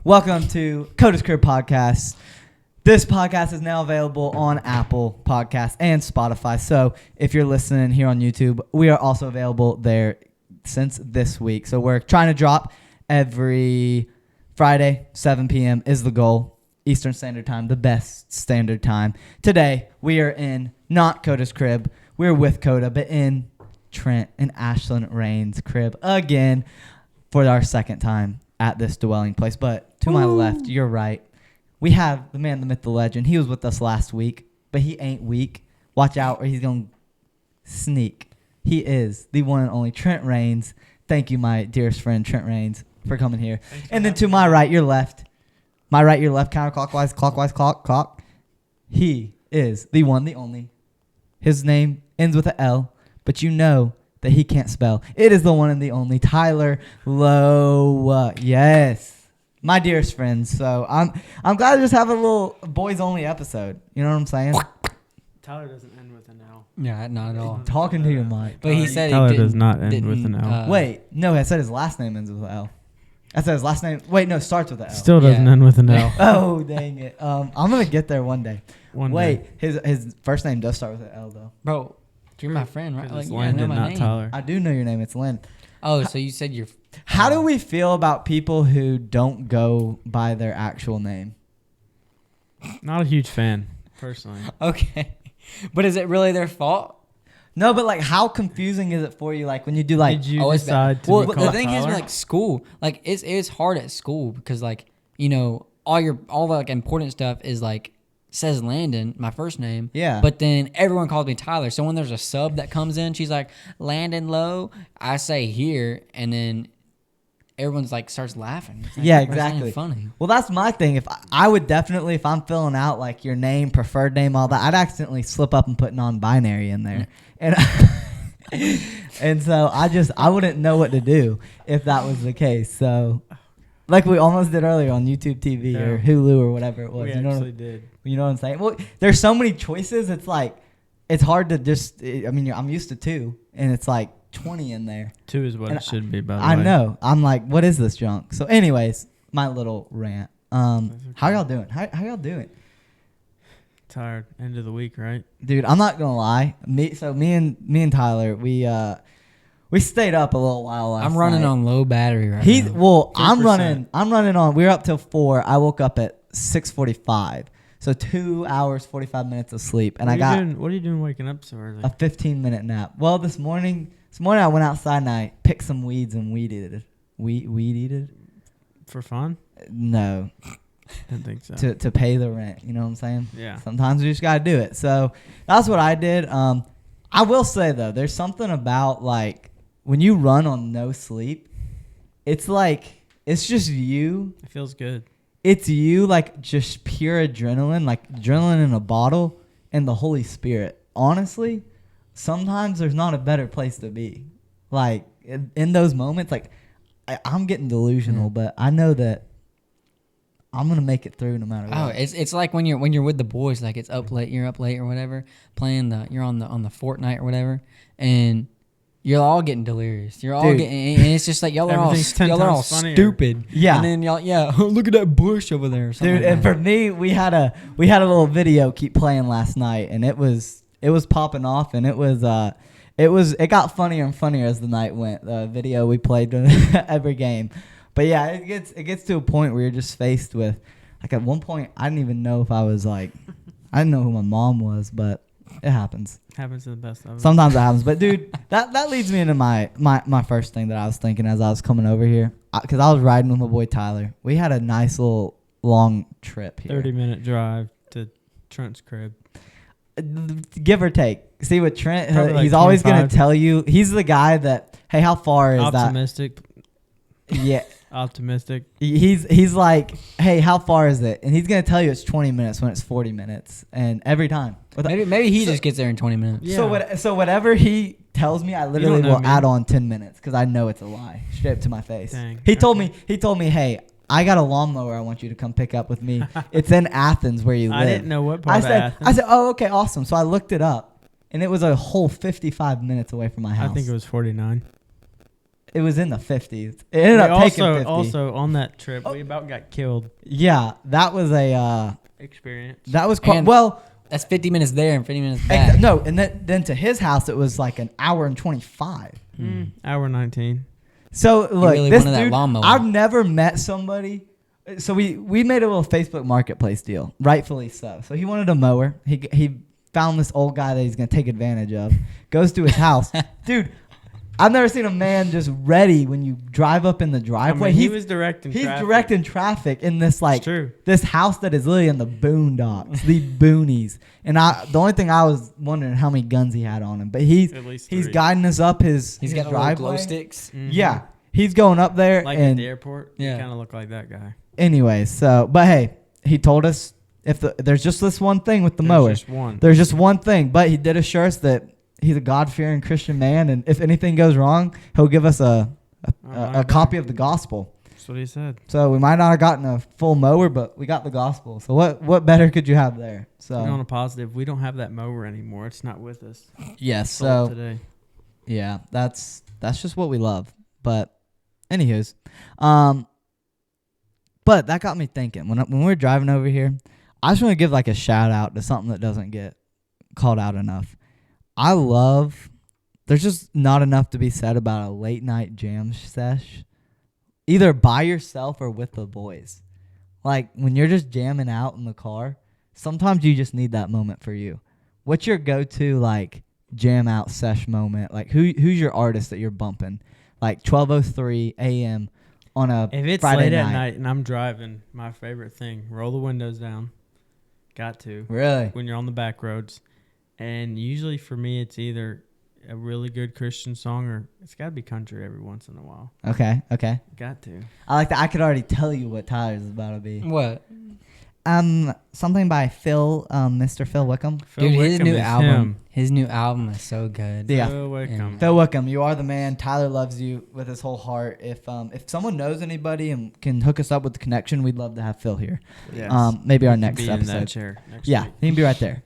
Welcome to Coda's Crib Podcast. This podcast is now available on Apple Podcasts and Spotify. So if you're listening here on YouTube, we are also available there since this week. So we're trying to drop every Friday, 7 p.m. is the goal. Eastern Standard Time, the best standard time. Today, we are in not Coda's crib. We're with Coda, but in Trent and Ashlyn Rain's crib again for our second time at this dwelling place. But to my left, you're right. We have the man, the myth, the legend. He was with us last week, but he ain't weak. Watch out or he's going to sneak. He is the one and only Trent Rains. Thank you, my dearest friend, Trent Rains, for coming here. And then to my right, your left. My right, your left, counterclockwise, clockwise, clock. He is the one, the only. His name ends with an L, but you know that he can't spell. It is the one and the only Tyler Lowe. Yes, my dearest friends. So I'm glad to just have a little boys only episode. You know what I'm saying? Tyler doesn't end with an L. Yeah, not at all. Talking to your mic. But he said Tyler he does not end with an L. Wait, no, I said his last name ends with an L. I said his last name. Wait, no, starts with an L. Still doesn't end with an L. Oh, dang it. I'm gonna get there one day. Wait, his first name does start with an L though. Bro, you're my friend, right? It's you Landon, know my not name. Tyler. I do know your name. It's Lynn. Oh, so you said you're... How do we feel about people who don't go by their actual name? Not a huge fan, personally. Okay. But is it really their fault? No, but like, how confusing is it for you? Like when you do like, Did you it's decide to well, be the called thing is Tyler? like school. Like it's hard at school because like, you know, all the like important stuff is like says Landon, my first name. Yeah. But then everyone calls me Tyler. So when there's a sub that comes in, she's like, Landon Lowe, I say here, and then everyone's like starts laughing. It's like, yeah, "Bro, it's not exactly. funny. Well, that's my thing. If I would definitely, if I'm filling out like your name, preferred name, all that, I'd accidentally slip up and put non-binary in there, and and so I wouldn't know what to do if that was the case. So, like we almost did earlier on YouTube TV or Hulu or whatever it was. We You know actually did. You know what I'm saying? Well, there's so many choices. It's like it's hard to just. I mean, I'm used to 2, and it's like 20 in there. 2 is what And it should be, by the way. I know. I'm like, what is this junk? So, anyways, my little rant. How y'all doing? How y'all doing, Tired. End of the week, right? dude? I'm not gonna lie. Me and Tyler, we stayed up a little while last I'm running night. on low battery right He's now. well. I'm 2%. running on. We were up till 4. I woke up at 6:45. So 2 hours 45 minutes of sleep, and what I got what are you doing waking up so early? a 15-minute nap. Well, this morning I went outside and I picked some weeds and weed eated. For fun? No, Didn't think so. to pay the rent. You know what I'm saying? Yeah. Sometimes we just gotta do it. So that's what I did. I will say though, there's something about like when you run on no sleep, it's like it's just you. It feels good. It's you, like just pure adrenaline, like adrenaline in a bottle, and the Holy Spirit. Honestly, sometimes there's not a better place to be. Like in those moments, like I'm getting delusional, but I know that I'm gonna make it through no matter what. Oh, it's like when you're with the boys, like it's up late, you're up late or whatever, playing you're on the Fortnite or whatever, and you're all getting delirious. You're all Dude. getting, and it's just like y'all are all Everything's 10 times funnier. stupid. Yeah. And then look at that bush over there. Or something Dude, like and that. for me, we had a little video keep playing last night, and it was popping off, and it got funnier and funnier as the night went. The video we played every game, but yeah, it gets to a point where you're just faced with, like at one point I didn't even know if I was like, I didn't know who my mom was, but it happens. Happens to the best of us. Sometimes it happens, but dude, that leads me into my first thing that I was thinking as I was coming over here, because I was riding with my boy Tyler. We had a nice little long trip here. 30-minute drive to Trent's crib. Give or take. See, with Trent, Probably like he's always going 25. to tell you. He's the guy that, hey, how far is Optimistic. that? Yeah. Optimistic. He's like, hey, how far is it? And he's going to tell you it's 20 minutes when it's 40 minutes. And every time. Maybe he just gets there in 20 minutes. Yeah. So whatever he tells me, I literally know will me. add on 10 minutes because I know it's a lie. Straight up to my face. Dang. He told me, hey, I got a lawnmower I want you to come pick up with me. It's in Athens where you live. I didn't know what part I of said, Athens. oh, okay, awesome. So I looked it up, and it was a whole 55 minutes away from my house. I think it was 49. it was in the 50s. It ended up taking 50. Also on that trip, we about got killed. Yeah, that was a Experience. that was quite And well. That's 50 minutes there and 50 minutes back. No, and then to his house it was like an hour and 25. Hour 19. So look, really this wanted that dude, lawnmower. I've never met somebody. So we made a little Facebook Marketplace deal, rightfully so. So he wanted a mower. He found this old guy that he's gonna take advantage of. Goes to his house, dude. I've never seen a man just ready when you drive up in the driveway. He was directing He's traffic. directing traffic in this like It's true. this house that is literally in the boondocks, the boonies. And the only thing I was wondering how many guns he had on him, but he's At least he's 3. guiding us up his He's got little driveway. glow sticks. Mhm. Yeah, he's going up there Like at and the airport. Yeah. You kind of look like that guy. anyways. So, but hey, he told us there's just this one thing with the There's mower. just one. There's just one thing, but he did assure us that he's a God-fearing Christian man, and if anything goes wrong, he'll give us a copy of the gospel. That's what he said. So we might not have gotten a full mower, but we got the gospel. So what better could you have there? So And on a positive, we don't have that mower anymore. It's not with us. yes, Sold so today. yeah, that's just what we love. But anywho's, but that got me thinking when we were driving over here. I just want to give like a shout out to something that doesn't get called out enough. There's just not enough to be said about a late night jam sesh, either by yourself or with the boys. Like when you're just jamming out in the car, sometimes you just need that moment for you. What's your go-to like jam out sesh moment? Like who's your artist that you're bumping? Like 12:03 a.m. on a If it's Friday late night. at night and I'm driving, my favorite thing, roll the windows down. Got to. Really? When you're on the back roads. And usually for me, it's either a really good Christian song or it's got to be country every once in a while. Okay. Got to. I like that. I could already tell you what Tyler's is about to be. What? Something by Mr. Phil Wickham. Phil Dude, his Wickham new is album. him. His new album is so good. Yeah. Phil Wickham. Phil Wickham, you are the man. Tyler loves you with his whole heart. If someone knows anybody and can hook us up with the connection, we'd love to have Phil here. Yes. Maybe our He next can be in that episode. chair next Yeah, week. he can be right there.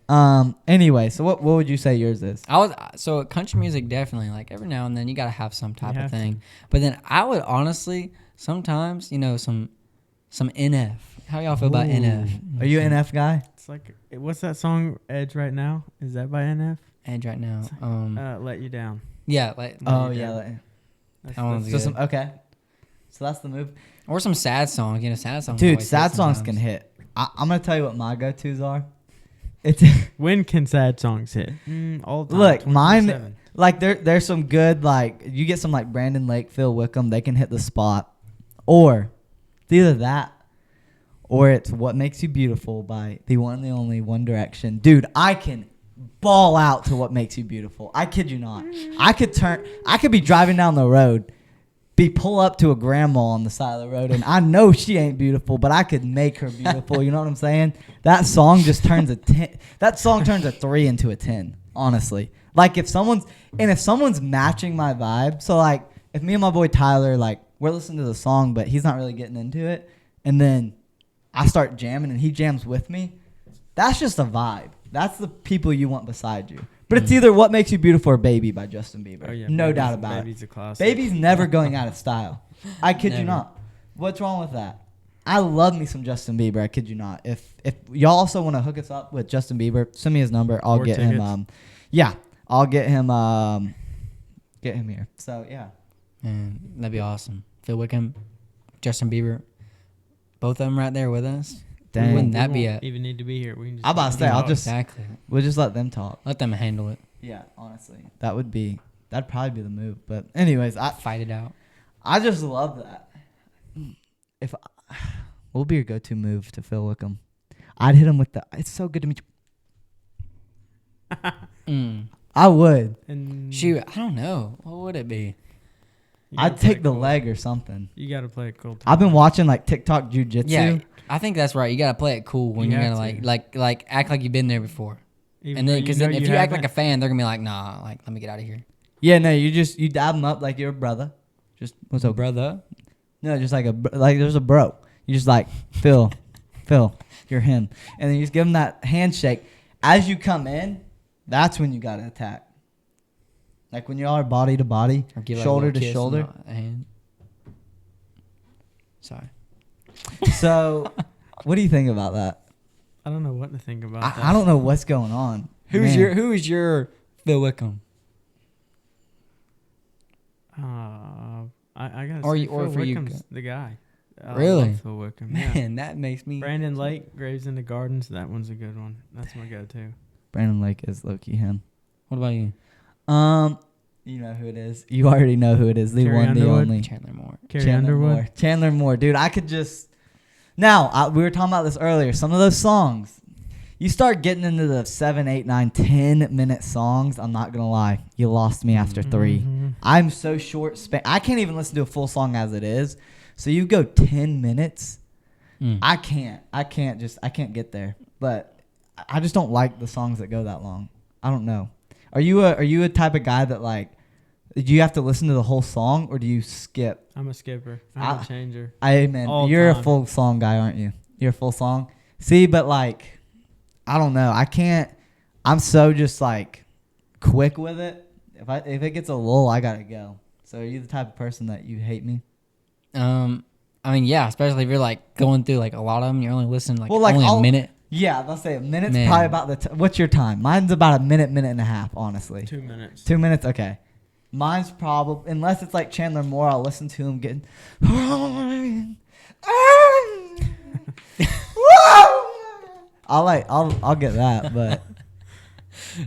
Anyway, so what would you say yours is? So country music definitely, like every now and then you gotta have some type You of have thing. But then I would honestly sometimes, some NF. How y'all feel about Ooh. NF? Are you an NF guy? It's like, what's that song, Edge Right Now? Is that by NF? Edge right now. Let You Down. Yeah, like Oh you yeah. go. like- That's, That one's that's- good. okay. So that's the move. or some sad songs. Sad songs. Dude, always hit sad songs can sometimes. hit. I'm gonna tell you what my go-tos are. It's when can sad songs hit? All the time. Look, mine 24/7. like there's some good like you get some like Brandon Lake, Phil Wickham, they can hit the spot. Or it's either that or it's What Makes You Beautiful by the one and the only One Direction. Dude, I can ball out to What Makes You Beautiful. I kid you not. I could be driving down the road, pull up to a grandma on the side of the road, and I know she ain't beautiful, but I could make her beautiful. You know what I'm saying? That song just turns a 10. That song turns a 3 into a 10. Honestly, like if someone's matching my vibe. So like if me and my boy Tyler like we're listening to the song, but he's not really getting into it, and then I start jamming and he jams with me. That's just a vibe. That's the people you want beside you. But it's either What Makes You Beautiful or Baby by Justin Bieber. Oh, yeah, No Baby's- doubt about Baby's it. a classic. Baby's never going out of style. I kid you Never. not. What's wrong with that? I love me some Justin Bieber. I kid you not. If y'all also want to hook us up with Justin Bieber, send me his number. I'll Or get tickets. him. I'll get him here. So yeah. Man, that'd be awesome. Phil Wickham, Justin Bieber, both of them right there with us. Dang. Wouldn't We that be won't a? even need to be here. We can just I'm about to say, I'll just- Exactly. We'll just let them talk. Let them handle it. Yeah, honestly, that'd probably be the move. But anyways, Fight it out. I just love that. What would be your go-to move to Phil Wickham? I'd hit him with the. It's so good to meet you. Mm. I would. And Shoot, I don't know. What would it be? you gotta I'd play take it the cool. leg or something. You got to play it cool. I've been watching like TikTok jujitsu. Yeah, I think that's right. You gotta play it cool when You you're have gonna to. like act like you've been there before. Even And then though because know then if you act like a haven't. fan, they're gonna be like, nah, like let me get out of here, Yeah, no, you dab him up like you're a brother. Just what's up, brother. No, just like there's a bro. You just like Phil, you're him, and then you just give him that handshake. As you come in, that's when you gotta attack. Like when you are body to body, Or give, like, a shoulder little to kiss shoulder. in the hand. Sorry. So, what do you think about that? I don't know what to think about that. I don't know what's going on. Who is your Phil Wickham? I gotta Or say you- or Phil for you, Wickham's the guy. I Really? love Phil Wickham. Yeah. Man, that makes me. Brandon Lake, Graves in the Gardens. That one's a good one. That's my go-to. Brandon Lake is low-key him. What about you? You know who it is. You already know who it is. The Carrie one, the Underwood? only. Chandler Moore. Carrie Underwood. Chandler Moore. Dude, I could just... Now, we were talking about this earlier. Some of those songs, you start getting into the 7, 8, 9, 10-minute songs, I'm not going to lie. You lost me after 3. Mhm. I'm so short span. I can't even listen to a full song as it is. So you go 10 minutes. Mm. I can't get there. But I just don't like the songs that go that long. I don't know. Are you a type of guy that like, do you have to listen to the whole song or do you skip? I'm a skipper. I'm a changer. Man, All you're time. a full song guy, aren't you? You're a full song. See, but like, I don't know. I can't. I'm so just like quick with it. If it gets a lull, I gotta go. So are you the type of person that you hate me? I mean, yeah, especially if you're like going through like a lot of them, you're only listening like, Well, like, only a I'll- minute. Yeah, let's say a minute's Man. probably about what's your time? Mine's about a minute and a half, honestly. 2 minutes. 2 minutes, okay. Mine's probably, unless it's like Chandler Moore, I'll listen to him getting. I'll get that, but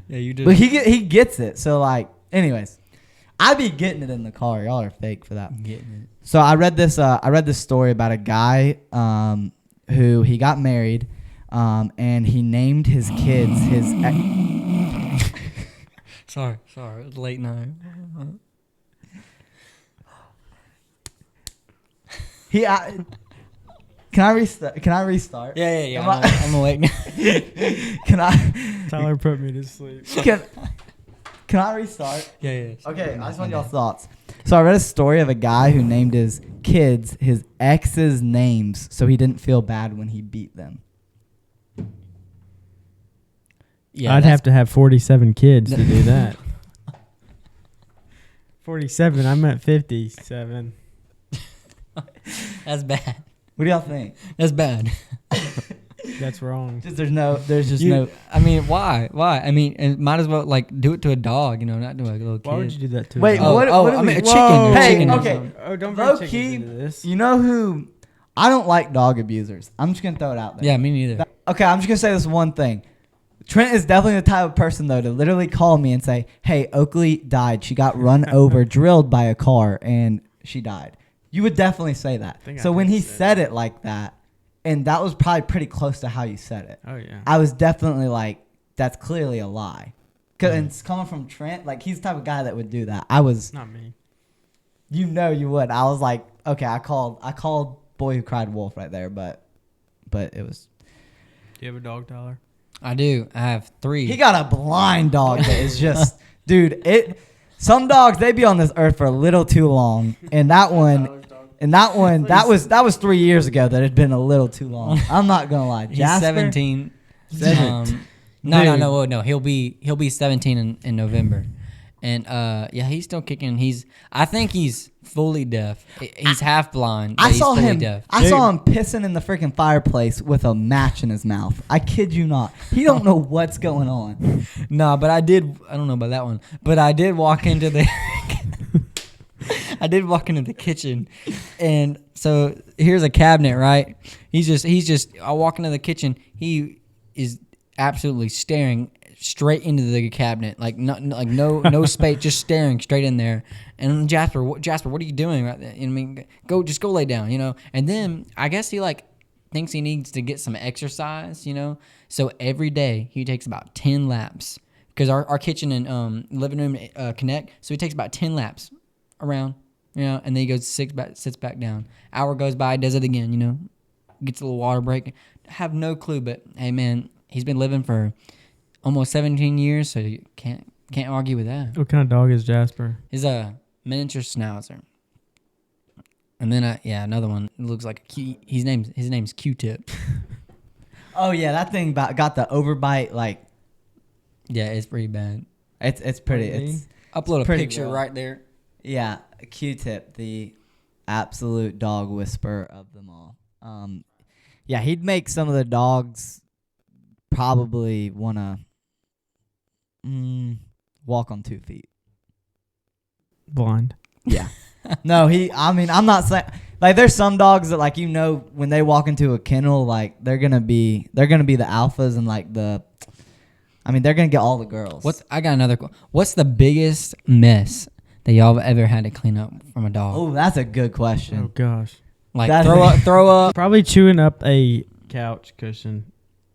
Yeah, you do. but he gets it. So like, anyways, I be getting it in the car. Y'all are fake for that. Getting So I read this story about a guy who he got married, and he named his kids his. Sorry, it was late night. He. Can I restart? Yeah. Am I- I'm awake now. Can I? Tyler put me to sleep. Can I restart? Yeah. Okay, I just want y'all's thoughts. So I read a story of a guy who named his kids his ex's names so he didn't feel bad when he beat them. Yeah, I'd have to have 47 kids to do that. 47. I'm at 57. That's bad. What do y'all think? That's bad. That's wrong. There's just no. I mean, why? I mean, it might as well like do it to a dog, not to a little kid. Why would you do that to Wait, a dog? what? Oh, what I mean, a we- chicken. Whoa. A Hey, chicken or okay. something. Oh, don't bring Low chickens key, into this. you know who? I don't like dog abusers. I'm just gonna throw it out there. Yeah, me neither. Okay, I'm just gonna say this one thing. Trent is definitely the type of person though to literally call me and say, "Hey, Oakley died. She got run over, drilled by a car, and she died." You would definitely say that. think I So when did he say said that. it like that, and that was probably pretty close to how you said it, Oh, yeah. I was definitely like, "That's clearly a lie." And it's coming from Trent. Like he's the type of guy that would do that. I was, Not me. you would. I was like, okay, I called Boy Who Cried Wolf right there, but it was. Do you have a dog, Tyler? I do. I have 3. He got a blind dog that is just, dude. Some dogs they be on this earth for a little too long, and that one, that was 3 years ago. That had been a little too long. I'm not gonna lie. He's Jasper, 17. Dude. No. He'll be 17 in November, and yeah, he's still kicking. I think he's fully deaf. He's half blind. But I he's saw fully him. Deaf. I saw him pissing in the freaking fireplace with a match in his mouth. I kid you not. He don't know what's going on. No, but I did. I don't know about that one, but I did walk into the. I did walk into the kitchen, and so here's a cabinet, right? He's just. I walk into the kitchen. He is absolutely staring straight into the cabinet, like no space, just staring straight in there. And Jasper, what are you doing right there? You know what I mean, go lay down, And then I guess he like thinks he needs to get some exercise, So every day he takes about 10 laps because our kitchen and living room connect. So he takes about 10 laps around, and then he goes sits back down. Hour goes by, does it again, gets a little water break. Have no clue, but hey, man, he's been living for almost 17 years, so you can't argue with that. What kind of dog is Jasper? He's a miniature schnauzer. And then another one. It looks like his name's Q-Tip. Oh yeah, that thing got the overbite. Like Yeah, it's pretty bad. it's pretty. What do you mean? Upload a pretty picture raw. right there. Yeah, Q-Tip, the absolute dog whisperer of them all. Yeah, he'd make some of the dogs probably want to walk on 2 feet. Blind. Yeah. No, I'm not saying, like, there's some dogs that, like, when they walk into a kennel, like, they're gonna be the alphas and, like, they're gonna get all the girls. I got another. What's the biggest mess that y'all have ever had to clean up from a dog? Oh, that's a good Oh question. gosh. Like that's- throw up. Probably chewing up a couch cushion.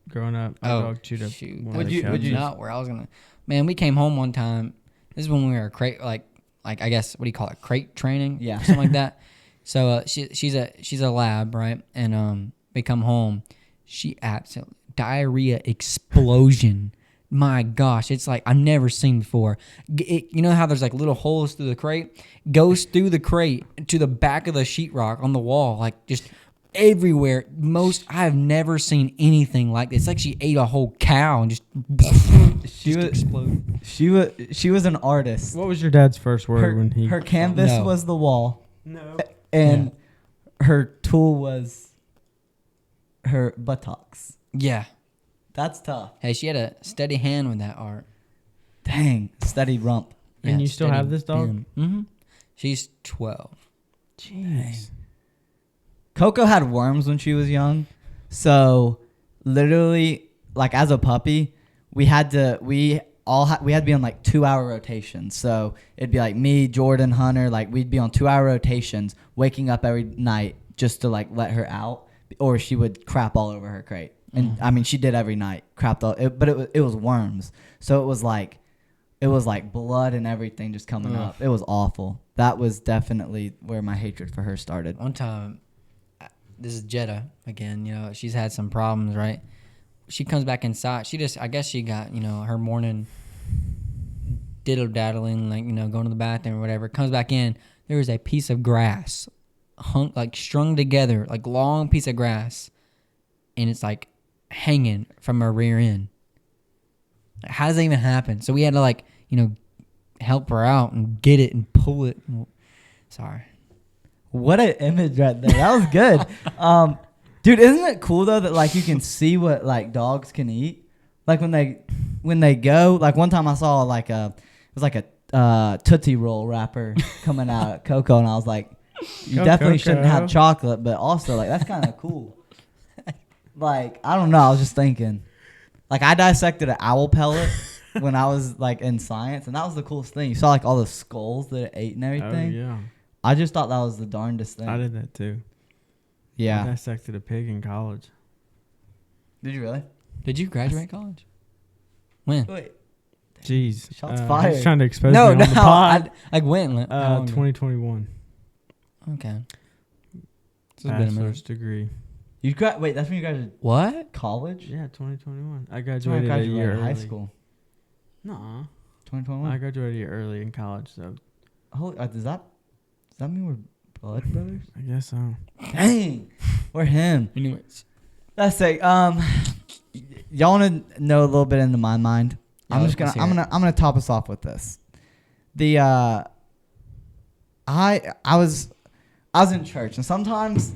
Growing up, my Oh, dog chewed up. shoot. one of Would the you- would couches. you- Not where I was gonna. Man, we came home one time. This is when we were like I guess what do you call it? Crate training, Yeah. something like that. So she's a lab, right? And we come home, she absolutely diarrhea explosion. My gosh, it's like I've never seen before. You know how there's like little holes through the crate? Goes through the crate to the back of the sheetrock on the wall, like just everywhere. I have never seen anything like this. It's like she ate a whole cow and just exploded. She was an artist. What was your dad's first word when he? Her canvas No. was the wall, No. and her tool was her buttocks. Yeah. That's tough. Hey, she had a steady hand with that art. Dang, steady rump. And you still have this dog? Mm-hmm. She's 12. Jeez. Coco had worms when she was young, so literally, like, as a puppy, we had to be on like 2-hour rotations. So it'd be like me, Jordan, Hunter, like we'd be on 2-hour rotations, waking up every night just to like let her out, or she would crap all over her crate. And I mean, she did every night, crapped all. But it was worms, so it was like blood and everything just coming up. It was awful. That was definitely where my hatred for her started. One time, this is Jetta again. You know, she's had some problems, right? She comes back inside. I guess she got, her morning diddle daddling, like, going to the bathroom or whatever. Comes back in. There is a piece of grass, strung together, like long piece of grass, and it's like hanging from her rear end. How does that even happen? So we had to help her out and get it and pull it. Sorry. What an image right there. That was good. Dude, isn't it cool though that like you can see what like dogs can eat? Like when they go, like one time I saw it was like a Tootsie Roll wrapper coming out at Coco, and I was like, you Go definitely Coco. shouldn't have chocolate, but also like that's kind of cool. Like, I don't know, I was just thinking. Like, I dissected an owl pellet when I was like in science, and that was the coolest thing. You saw like all the skulls that it ate and everything. Oh yeah. I just thought that was the darndest thing. I did that too. I Yeah. dissected a pig in college. Did you really? Did you graduate college? When? Wait. Jeez. Shots I fired. was trying to expose No, me on the no. pod. I went. How long ago? 2021. Okay. It's been a minute. Bachelor's degree. Wait, that's when you graduated What? college? Yeah, 2021. I That's when I graduated a year graduated high early. school. Nuh-uh. 2021. I graduated a year early in college, so Does that mean we're blood brothers? I guess so. Dang, we're him. Anyways. Let's say, y'all want to know a little bit into my mind? Yeah, I'm gonna top us off with this. I was in church, and sometimes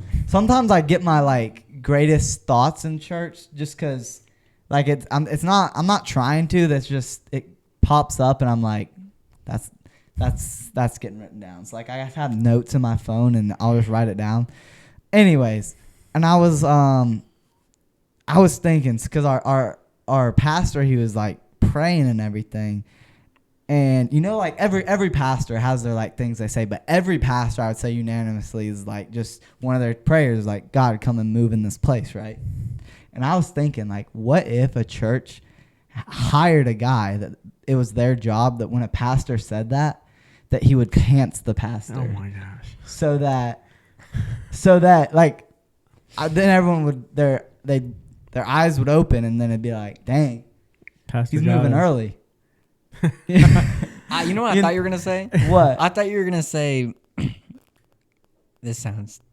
I get my like greatest thoughts in church just because like I'm not trying to. That's just it pops up, and I'm like, that's getting written down. So like I have notes in my phone, and I'll just write it down. Anyways, and I was thinking because our pastor, he was like praying and everything. And like every pastor has their like things they say, but every pastor I would say unanimously is like just one of their prayers is like, God, come and move in this place, right? And I was thinking like, what if a church hired a guy that it was their job that when a pastor said that he would pants the pastor. Oh my gosh. So that like then everyone would their eyes would open, and then it'd be like, dang, Pastor he's moving Giles. early. You know what I thought you were gonna say? What? I thought you were gonna say. This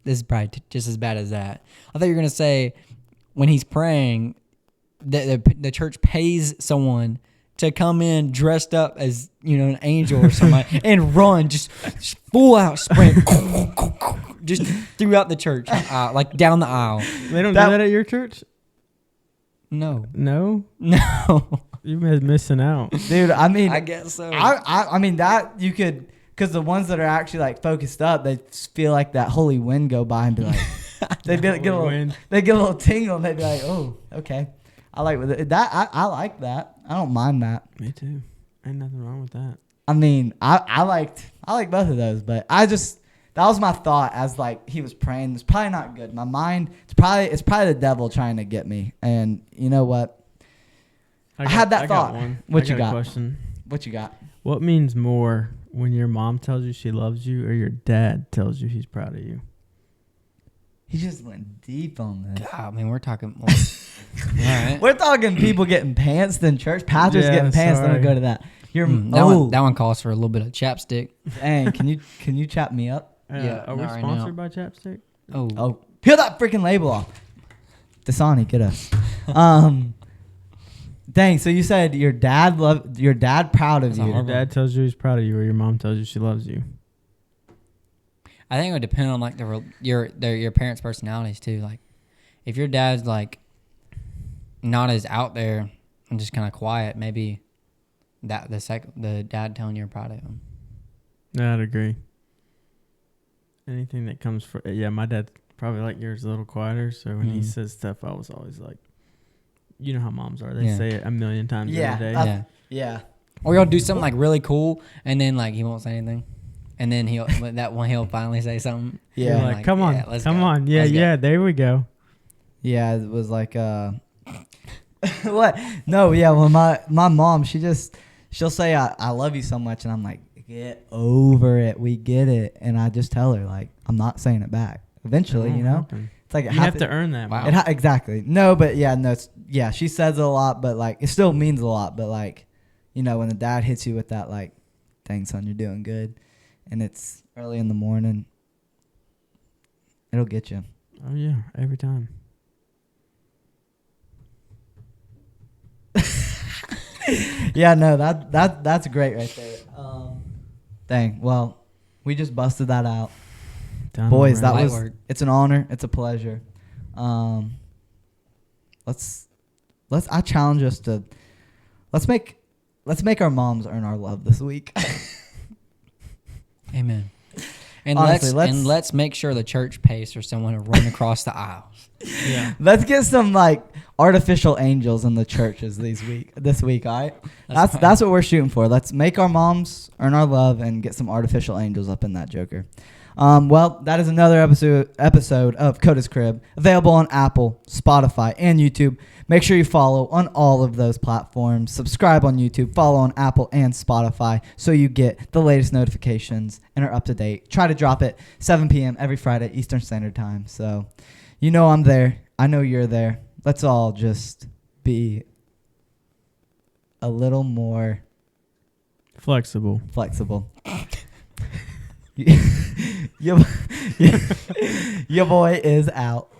is probably just as bad as that. I thought you were gonna say when he's praying, the church pays someone to come in dressed up as, an angel or somebody and run, just full out sprint, just throughout the church, like down the aisle. They don't do that at your church? No. No? No. You've been missing out. Dude, I mean, I guess so. I mean that you could, because the ones that are actually like focused up, they feel like that holy wind go by and be like, they get a little tingle and they'd be like, oh, okay. I like with it. I like that. I don't mind that. Me too. Ain't nothing wrong with that. I mean, I like both of those, but that was my thought as like he was praying. It's probably not good. My mind, it's probably the devil trying to get me. And you know what? I had that thought. What you got? Question. What you got? What means more, when your mom tells you she loves you or your dad tells you he's proud of you? He just went deep on this. God, I mean, we're talking. All right. We're talking people getting pantsed in church. Pastors getting pantsed. Let me go to that. That one calls for a little bit of chapstick. Dang, can you chap me up? Yeah, are we sponsored by Chapstick? Oh, peel that freaking label off. Dasani, get us. Dang, so you said your dad proud of you. Your dad tells you he's proud of you, or your mom tells you she loves you. I think it would depend on like your parents' personalities too. Like, if your dad's like not as out there and just kind of quiet, maybe the dad telling you're proud of him. Yeah, I'd agree. Anything that comes from my dad's probably like yours, a little quieter. So when he says stuff, I was always like, you know how moms are. They say it a million times every day. Yeah. Or you'll do something like really cool, and then like he won't say anything, and then he'll finally say something. Yeah, you're like, come on, yeah, there we go. Yeah, it was like what? No, yeah. When my mom, she'll say I love you so much, and I'm like, get over it. We get it, and I just tell her like I'm not saying it back. Eventually, it's like you have to earn that. Wow. Exactly. No, but she says it a lot, but like it still means a lot. But like, when the dad hits you with that, like, dang son, you're doing good, and it's early in the morning, it'll get you. Oh yeah, every time. Yeah, no, that's great right there. Dang. Well, we just busted that out. Boys, it's an honor. It's a pleasure. I challenge us to let's make our moms earn our love this week. Amen. And honestly, let's make sure the church pays for someone to run across the aisles. Yeah. Let's get some like artificial angels in the churches this week, all right? That's what we're shooting for. Let's make our moms earn our love and get some artificial angels up in that joker. Well, that is another episode of Coda's Crib, available on Apple, Spotify, and YouTube. Make sure you follow on all of those platforms. Subscribe on YouTube, follow on Apple and Spotify so you get the latest notifications and are up to date. Try to drop it 7 p.m. every Friday, Eastern Standard Time. So, I'm there. I know you're there. Let's all just be a little more flexible. Your boy is out.